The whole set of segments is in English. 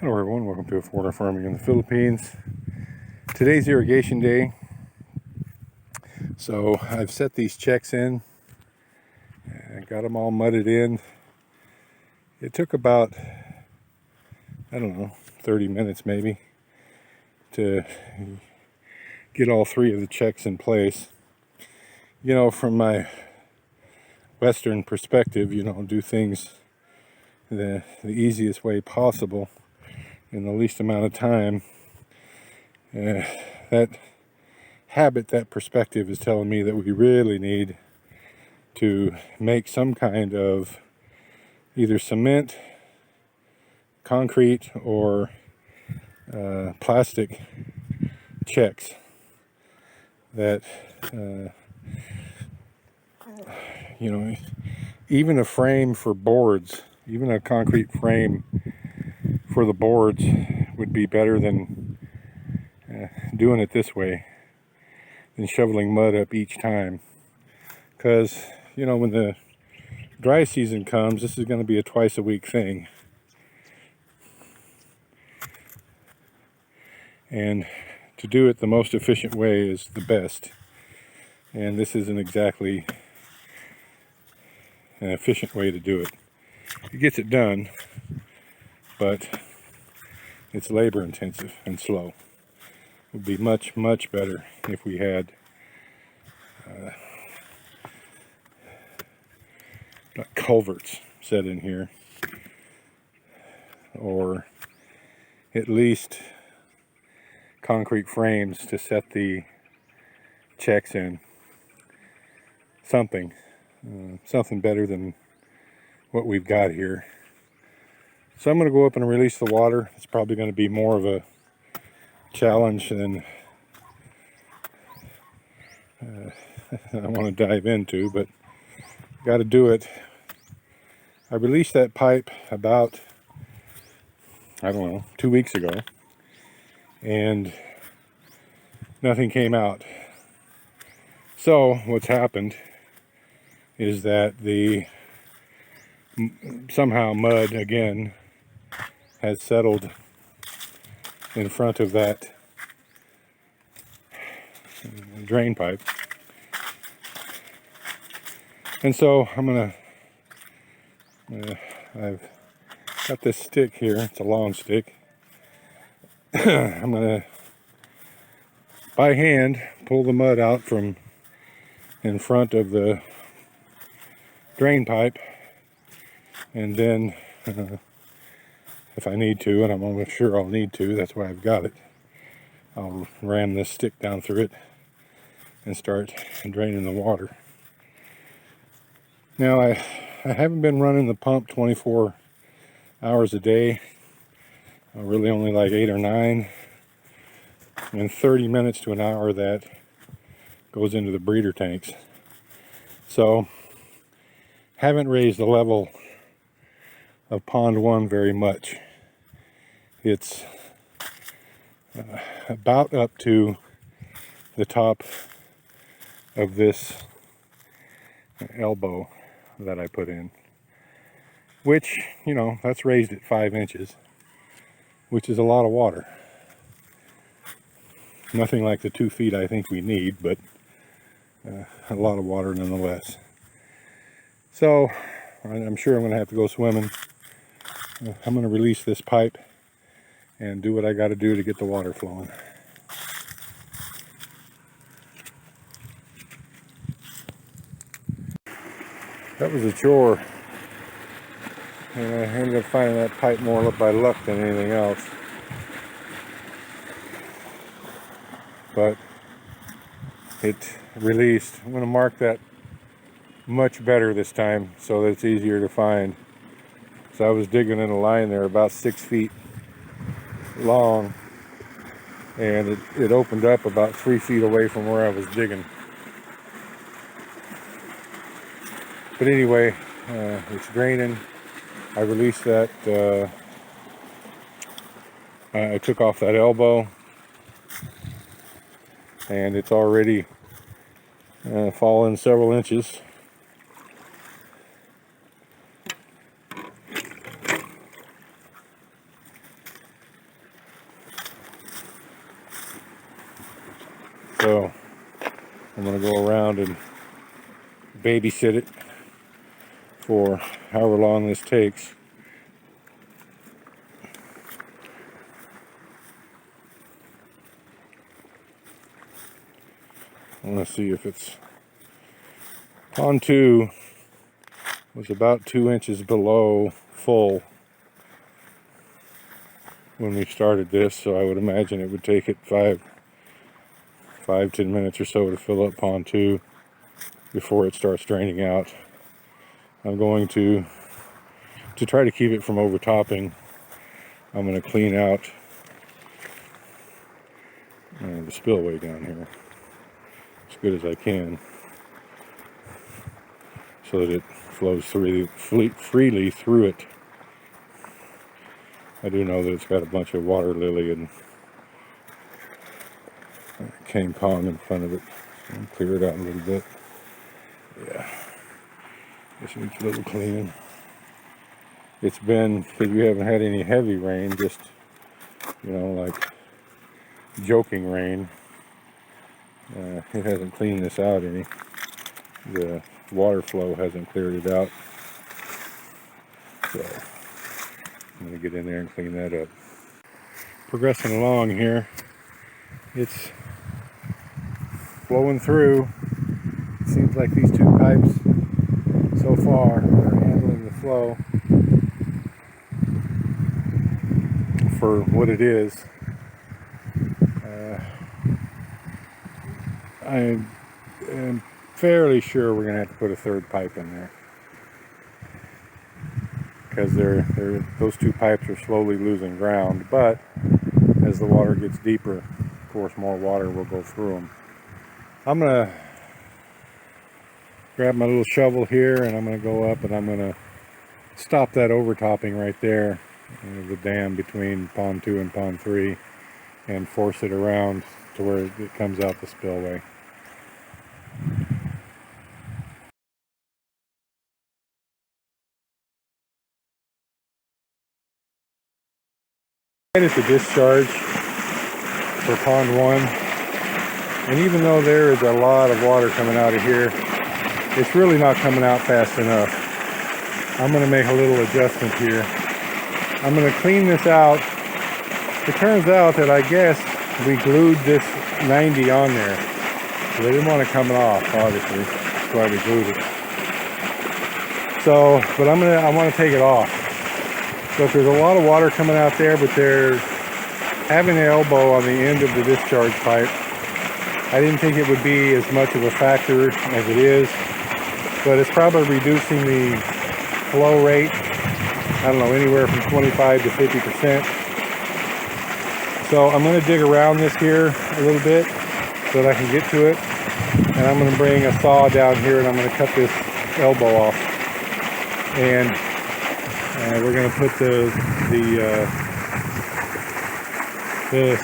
Hello everyone, welcome to Water Farming in the Philippines. Today's irrigation day. So I've set these checks in and got them all mudded in. It took about, 30 minutes maybe to get all three of the checks in place. You know, from my Western perspective, do things the easiest way possible in the least amount of time. That habit, that perspective is telling me that we really need to make some kind of either cement, concrete, or plastic checks that, even a frame for boards, even a concrete frame for the boards would be better than doing it this way, than shoveling mud up each time. Because, when the dry season comes, this is going to be a twice a week thing. And to do it the most efficient way is the best. And this isn't exactly an efficient way to do it. It gets it done, but it's labor intensive and slow. It would be much, much better if we had culverts set in here, or at least concrete frames to set the checks in. Something better than what we've got here. So I'm going to go up and release the water. It's probably going to be more of a challenge than I want to dive into, but got to do it. I released that pipe about, 2 weeks ago, and nothing came out. So what's happened is that somehow mud again has settled in front of that drain pipe. And so I've got this stick here, it's a long stick. I'm gonna, by hand, pull the mud out from in front of the drain pipe, and then if I need to, and I'm almost sure I'll need to, that's why I've got it, I'll ram this stick down through it and start draining the water. Now I haven't been running the pump 24 hours a day, really only like 8 or 9, and 30 minutes to an hour that goes into the breeder tanks. So haven't raised the level of pond 1 very much. It's about up to the top of this elbow that I put in, which, that's raised at 5 inches, which is a lot of water. Nothing like the 2 feet I think we need, but a lot of water nonetheless. So I'm sure I'm going to have to go swimming. I'm going to release this pipe and do what I got to do to get the water flowing. That was a chore, and I ended up finding that pipe more by luck than anything else. But it released. I'm going to mark that much better this time so that it's easier to find. So I was digging in a line there about 6 feet long, and it opened up about 3 feet away from where I was digging. But anyway, it's draining. I released that. I took off that elbow, and it's already fallen several inches. I'm going to go around and babysit it for however long this takes. I want to see if it's pond 2 was about 2 inches below full when we started this, so I would imagine it would take it 5-10 minutes or so to fill up pond 2 before it starts draining out. I'm going to try to keep it from overtopping. I'm going to clean out the spillway down here as good as I can so that it flows freely through it. I do know that it's got a bunch of water lily and cane pond in front of it. So I'll clear it out a little bit. Yeah, this needs a little cleaning. It's been, because we haven't had any heavy rain, just, you know, like joking rain. It hasn't cleaned this out any. The water flow hasn't cleared it out. So I'm going to get in there and clean that up. Progressing along here. It's flowing through. It seems like these 2 pipes so far are handling the flow for what it is. I am fairly sure we're going to have to put a 3rd pipe in there, because those 2 pipes are slowly losing ground, but as the water gets deeper, of course more water will go through them. I'm going to grab my little shovel here and I'm going to go up and I'm going to stop that overtopping right there, the dam between pond 2 and pond 3, and force it around to where it comes out the spillway. Right at the discharge for pond 1, and even though there is a lot of water coming out of here, it's really not coming out fast enough. I'm going to make a little adjustment here. I'm going to clean this out. It turns out that I guess we glued this 90 on there, so they didn't want it coming off, obviously. That's why we glued it. So, but I want to take it off. So if there's a lot of water coming out there, but they're having an elbow on the end of the discharge pipe, I didn't think it would be as much of a factor as it is, but it's probably reducing the flow rate, I don't know, anywhere from 25 to 50%. So I'm going to dig around this here a little bit so that I can get to it, and I'm going to bring a saw down here and I'm going to cut this elbow off, and we're going to put the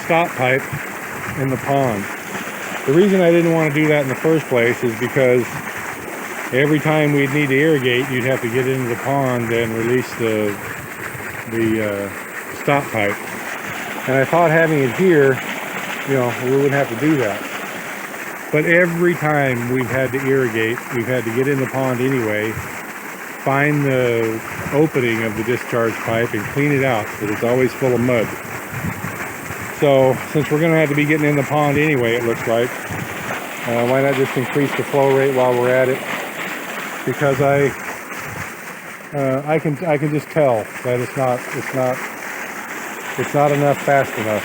stop pipe in the pond. The reason I didn't want to do that in the first place is because every time we'd need to irrigate, you'd have to get into the pond and release the stop pipe. And I thought having it here, you know, we wouldn't have to do that. But every time we've had to irrigate, we've had to get in the pond anyway, find the opening of the discharge pipe and clean it out, because it's always full of mud. So since we're going to have to be getting in the pond anyway, it looks like, why not just increase the flow rate while we're at it? Because I can just tell that it's not enough fast enough.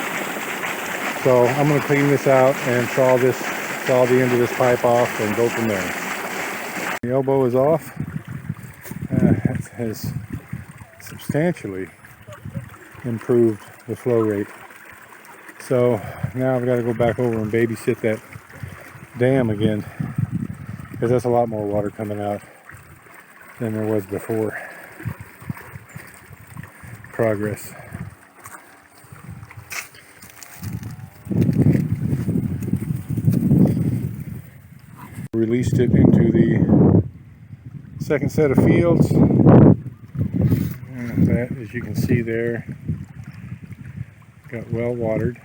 So I'm going to clean this out and saw the end of this pipe off and go from there. The elbow is off. It has substantially improved the flow rate. So now I've got to go back over and babysit that dam again, because that's a lot more water coming out than there was before. Progress. Released it into the second set of fields, and that, as you can see there, got well watered.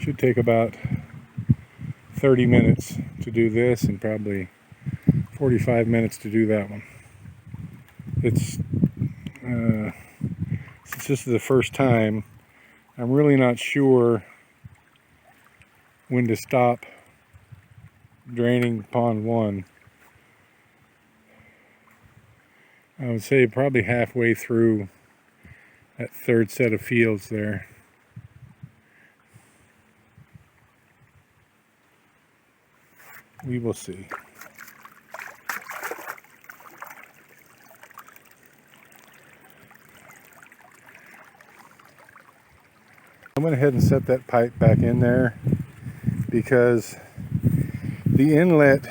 Should take about 30 minutes to do this and probably 45 minutes to do that one. Since this is the first time, I'm really not sure when to stop draining pond 1. I would say probably halfway through that third set of fields there. We will see. I went ahead and set that pipe back in there because the inlet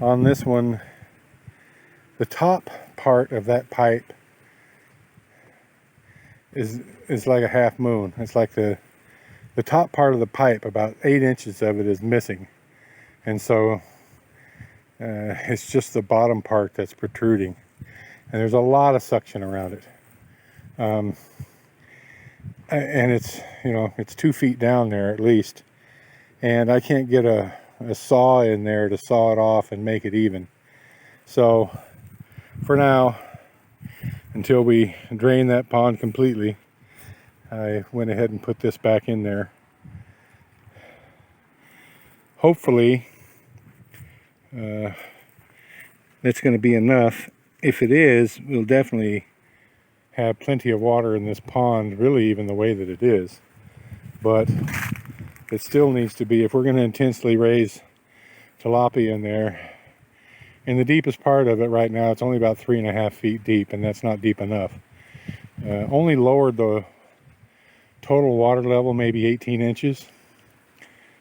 on this one, the top part of that pipe is like a half moon. It's like the top part of the pipe, about 8 inches of it is missing. And so it's just the bottom part that's protruding. And there's a lot of suction around it. And it's, you know, it's 2 feet down there at least. And I can't get a saw in there to saw it off and make it even. So for now, until we drain that pond completely, I went ahead and put this back in there. Hopefully, that's going to be enough. If it is, we'll definitely have plenty of water in this pond, really even the way that it is. But it still needs to be, if we're going to intensely raise tilapia in there, in the deepest part of it right now, it's only about 3.5 feet deep, and that's not deep enough. Only lowered the total water level maybe 18 inches.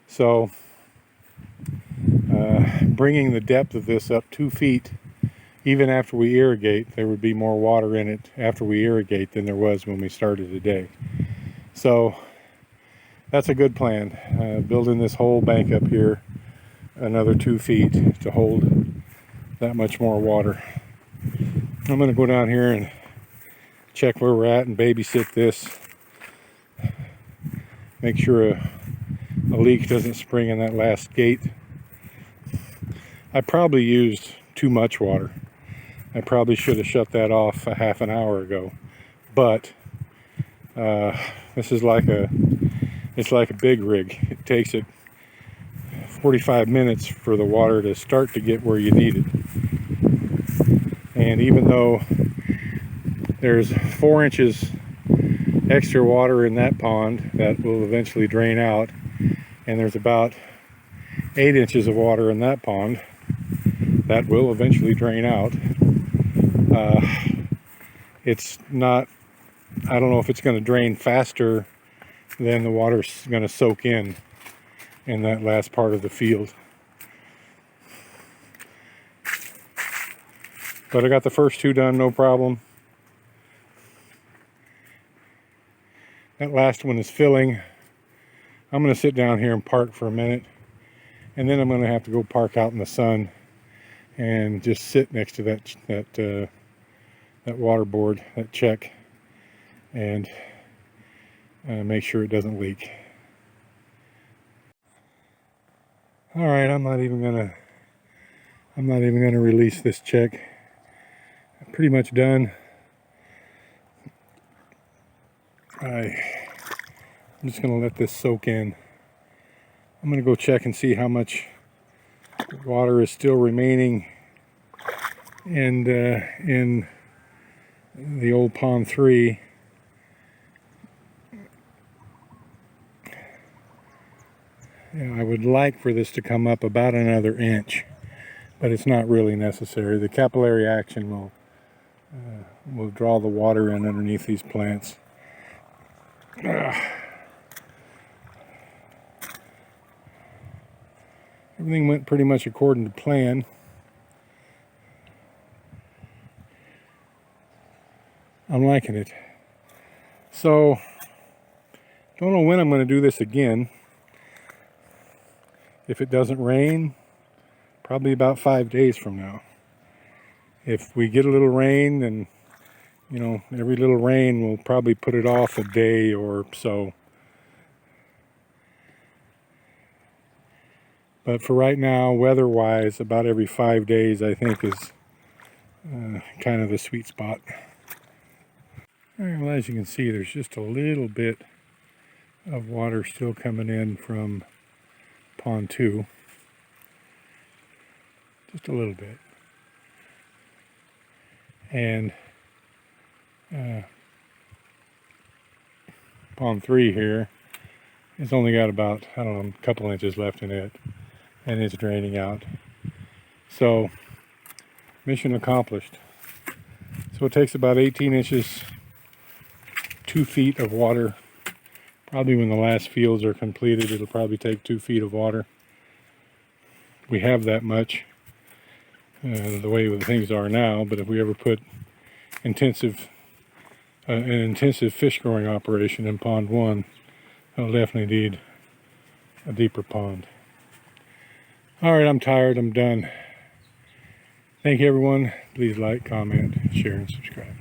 So bringing the depth of this up 2 feet, even after we irrigate, there would be more water in it after we irrigate than there was when we started today. So that's a good plan. Building this whole bank up here another 2 feet to hold that much more water. I'm going to go down here and check where we're at and babysit this. Make sure a leak doesn't spring in that last gate. I probably used too much water. I probably should have shut that off a half an hour ago. But this is it's like a big rig. It takes it 45 minutes for the water to start to get where you need it. And even though there's 4 inches extra water in that pond that will eventually drain out, and there's about 8 inches of water in that pond that will eventually drain out, it's not, I don't know if it's going to drain faster than the water's going to soak in that last part of the field. But I got the first 2 done, no problem. That last one is filling. I'm going to sit down here and park for a minute, and then I'm going to have to go park out in the sun and just sit next to that water board, that check, and make sure it doesn't leak. All right, I'm not even gonna release this check. I'm pretty much done. I'm just gonna let this soak in. I'm gonna go check and see how much water is still remaining and in the old pond 3. Yeah, I would like for this to come up about another inch, but it's not really necessary. The capillary action will draw the water in underneath these plants. Everything went pretty much according to plan. I'm liking it. So, don't know when I'm going to do this again. If it doesn't rain, probably about 5 days from now. If we get a little rain, then, you know, every little rain will probably put it off a day or so. But for right now, weather-wise, about every 5 days, I think, is kind of the sweet spot. All right, well, as you can see, there's just a little bit of water still coming in from pond 2. Just a little bit. And pond 3 here has only got about, I don't know, a couple inches left in it, and it's draining out. So, mission accomplished. So it takes about 18 inches, 2 feet of water. Probably when the last fields are completed, it'll probably take 2 feet of water. We have that much, the way the things are now, but if we ever put an intensive fish growing operation in pond 1, I'll definitely need a deeper pond. All right, I'm tired. I'm done. Thank you, everyone. Please like, comment, share, and subscribe.